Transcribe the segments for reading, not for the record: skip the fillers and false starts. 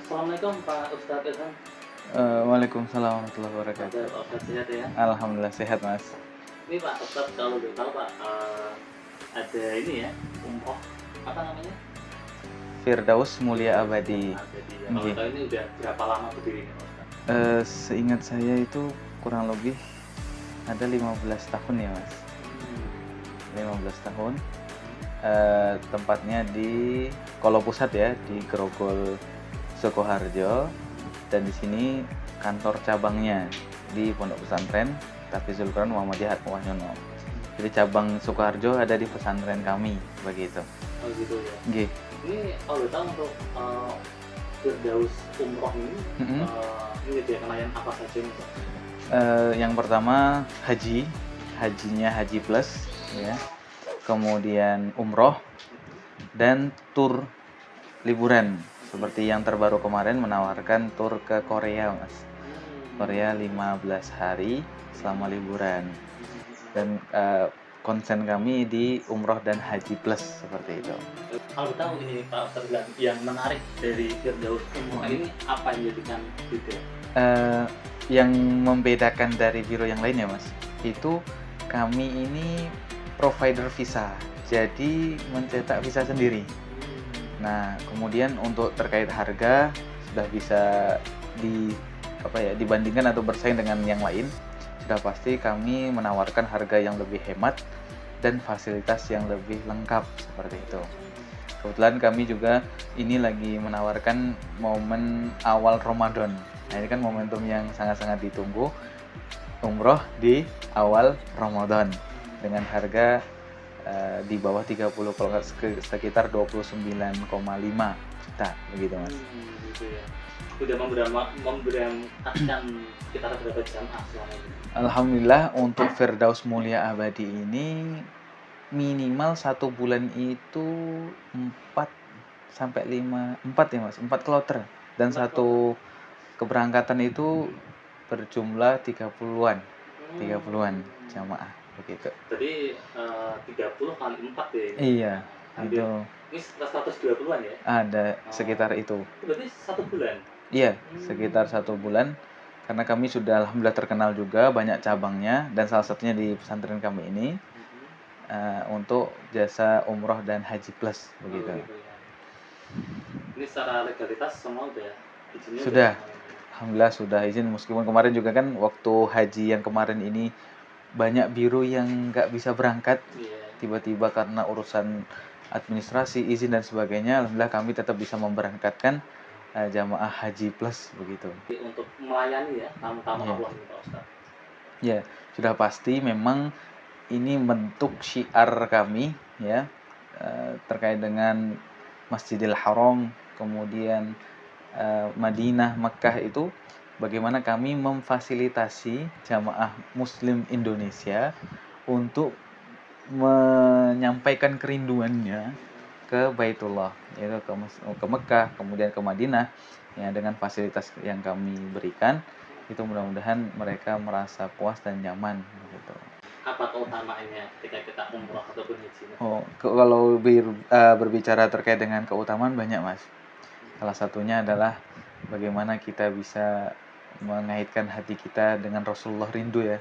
Assalamualaikum Pak Ustadz Ilham. Waalaikumsalam warahmatullahi Ada wabarakatuh. Pak Ustadz sehat ya? Alhamdulillah sehat, Mas. Ini Pak Ustadz kalau boleh tahu Pak, ada ini ya, umroh apa namanya? Firdaus Mulia Abadi. Ada di kalau Nggih. tahu ini udah berapa lama berdirinya Pak Ustadz? Seingat saya itu kurang lebih ada 15 tahun ya, Mas. 15 tahun. Tempatnya di Kolo Pusat ya, di Grogol Sukoharjo. Dan di sini kantor cabangnya di Pondok Pesantren Tahfidzul Quran Muhammadiyah Wahyono. Jadi cabang Sukoharjo ada di pesantren kami, begitu. Oh gitu ya. Nggih. Ini kalau boleh tahu untuk Firdaus umroh ini, Mm-mm. ini dia kenayan apa saja nih Pak? Yang pertama hajinya Haji Plus ya. Kemudian umroh dan tur liburan. Seperti yang terbaru kemarin menawarkan tur ke Korea, Mas. Korea 15 hari selama liburan. Dan konsen kami di umroh dan haji plus seperti itu. Kalau tahu ini Pak Ustadz bilang yang menarik dari Firdaus umroh ini apa yang menjadikan beda? Yang membedakan dari biro yang lain ya, Mas, itu kami ini provider visa, jadi mencetak visa sendiri. Nah, kemudian untuk terkait harga sudah bisa dibandingkan atau bersaing dengan yang lain. Sudah pasti kami menawarkan harga yang lebih hemat dan fasilitas yang lebih lengkap seperti itu. Kebetulan kami juga ini lagi menawarkan momen awal Ramadan. Nah, ini kan momentum yang sangat-sangat ditunggu, umroh di awal Ramadan dengan harga di bawah 30, kalau nggak sekitar 29,5 juta begitu, Mas. Gitu ya. Udah memberangkatkan sekitar berapa jamaah selama ini? Alhamdulillah untuk Firdaus Mulia Abadi ini minimal 1 bulan itu 4 sampai 5, 4 ya, Mas, 4 kloter dan 1 keberangkatan itu berjumlah 30-an jamaah begitu. Jadi 30 kali 4 ya ini? Iya, Hampir, itu ini sekitar 120-an ya? ada sekitar itu. Berarti 1 bulan? Iya, sekitar 1 bulan. Karena kami sudah alhamdulillah terkenal juga, banyak cabangnya, dan salah satunya di pesantren kami ini untuk jasa umroh dan haji plus begitu. Oh, gitu ya. Ini secara legalitas semua udah izinnya Sudah. udah semuanya? Alhamdulillah sudah izin, meskipun kemarin juga kan waktu haji yang kemarin ini banyak biro yang nggak bisa berangkat Iya. tiba-tiba karena urusan administrasi, izin dan sebagainya. Alhamdulillah kami tetap bisa memberangkatkan jamaah haji plus begitu. Untuk melayani ya tamu-tamu Iya. Allah ini Pak Ustadz. Ya, sudah pasti memang ini bentuk syiar kami ya, terkait dengan Masjidil Haram, kemudian Madinah, Mekah itu bagaimana kami memfasilitasi jamaah Muslim Indonesia untuk menyampaikan kerinduannya ke Baitullah, yaitu ke Mekah, kemudian ke Madinah, ya, dengan fasilitas yang kami berikan itu mudah-mudahan mereka merasa puas dan nyaman gitu. Apa keutamaannya ketika kita umroh ataupun haji? Kalau berbicara terkait dengan keutamaan banyak, Mas. Salah satunya adalah bagaimana kita bisa mengaitkan hati kita dengan Rasulullah, rindu ya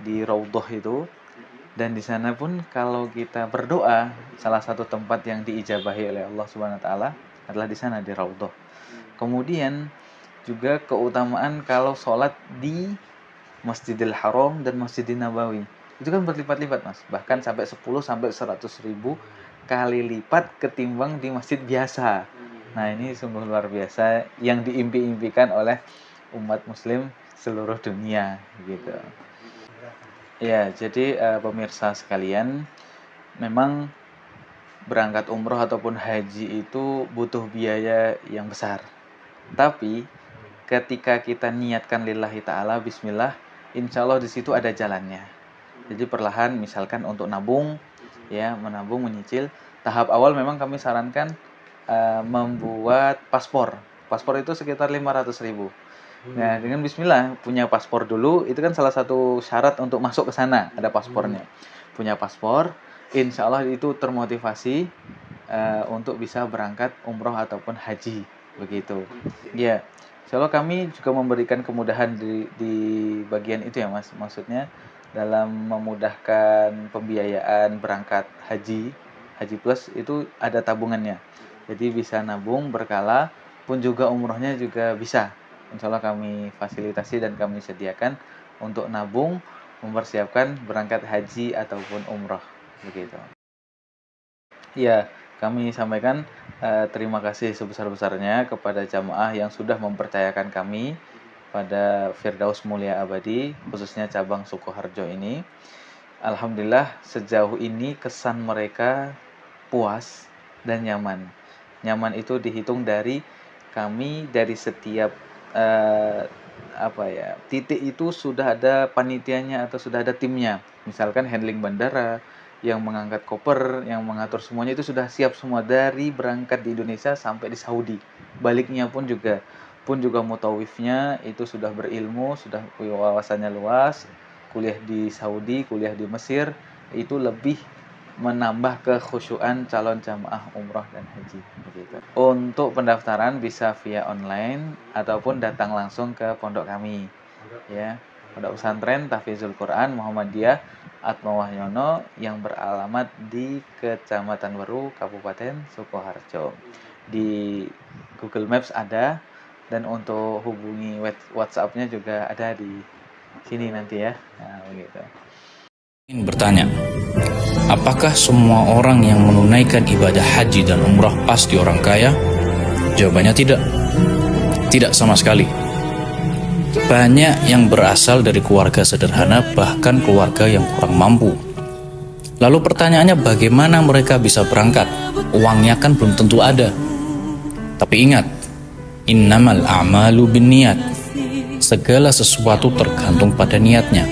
di Raudhah itu. Dan di sana pun kalau kita berdoa, salah satu tempat yang diijabahi oleh Allah Subhanahu wa taala adalah di sana, di Raudhah. Kemudian juga keutamaan kalau sholat di Masjidil Haram dan Masjidil Nabawi. Itu kan berlipat-lipat, Mas. Bahkan sampai 10 sampai 100 ribu kali lipat ketimbang di masjid biasa. Nah, ini sungguh luar biasa yang diimpi-impikan oleh umat muslim seluruh dunia gitu. Ya, jadi pemirsa sekalian, memang berangkat umroh ataupun haji itu butuh biaya yang besar. Tapi ketika kita niatkan lillahi ta'ala, bismillah, insya Allah di situ ada jalannya. Jadi perlahan, misalkan untuk nabung, ya, menabung, menyicil. Tahap awal memang kami sarankan membuat paspor. Paspor itu sekitar 500 ribu. Nah, dengan bismillah, punya paspor dulu, itu kan salah satu syarat untuk masuk ke sana, ada paspornya. Punya paspor, insya Allah itu termotivasi untuk bisa berangkat umroh ataupun haji. begitu. Ya, insya Allah kami juga memberikan kemudahan di bagian itu ya Mas. Maksudnya dalam memudahkan pembiayaan berangkat haji plus itu ada tabungannya. Jadi bisa nabung berkala, pun juga umrohnya juga bisa. Insya Allah kami fasilitasi dan kami sediakan untuk nabung, mempersiapkan berangkat haji ataupun umroh, begitu. Ya, kami sampaikan terima kasih sebesar-besarnya kepada jamaah yang sudah mempercayakan kami pada Firdaus Mulia Abadi, khususnya cabang Sukoharjo ini. Alhamdulillah sejauh ini kesan mereka puas dan nyaman. Nyaman itu dihitung dari kami, dari setiap titik itu sudah ada panitianya atau sudah ada timnya. Misalkan handling bandara, yang mengangkat koper, yang mengatur semuanya itu sudah siap semua dari berangkat di Indonesia sampai di Saudi. Baliknya pun juga mutawifnya itu sudah berilmu, sudah wawasannya luas, kuliah di Saudi, kuliah di Mesir, itu lebih menambah kekhusyuan calon jamaah umroh dan haji, begitu. Untuk pendaftaran bisa via online ataupun datang langsung ke pondok kami, ya. Pondok Pesantren Tahfizul Quran Muhammadiyah Atmawahyono yang beralamat di Kecamatan Weru, Kabupaten Sukoharjo. Di Google Maps ada, dan untuk hubungi WhatsApp-nya juga ada di sini nanti ya. Nah, begitu. Ingin bertanya, apakah semua orang yang menunaikan ibadah haji dan umrah pasti orang kaya? Jawabannya tidak. Tidak sama sekali. Banyak yang berasal dari keluarga sederhana, bahkan keluarga yang kurang mampu. Lalu pertanyaannya, bagaimana mereka bisa berangkat? Uangnya kan belum tentu ada. Tapi ingat, innamal a'malu binniyat. Segala sesuatu tergantung pada niatnya.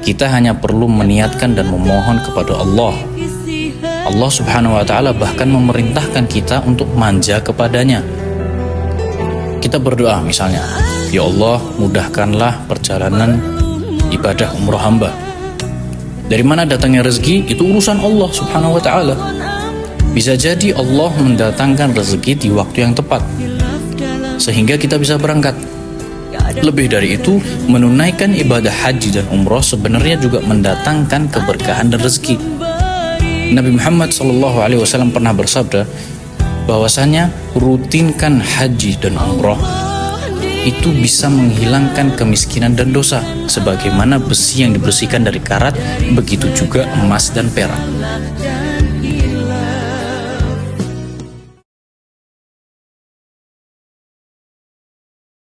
Kita hanya perlu meniatkan dan memohon kepada Allah. Allah Subhanahu wa ta'ala bahkan memerintahkan kita untuk manja kepadanya. Kita berdoa misalnya, ya Allah, mudahkanlah perjalanan ibadah umroh hamba. Dari mana datangnya rezeki, itu urusan Allah Subhanahu wa ta'ala. Bisa jadi Allah mendatangkan rezeki di waktu yang tepat, sehingga kita bisa berangkat. Lebih dari itu, menunaikan ibadah haji dan umroh sebenarnya juga mendatangkan keberkahan dan rezeki. Nabi Muhammad SAW pernah bersabda bahwasanya rutinkan haji dan umroh itu bisa menghilangkan kemiskinan dan dosa, sebagaimana besi yang dibersihkan dari karat, begitu juga emas dan perak.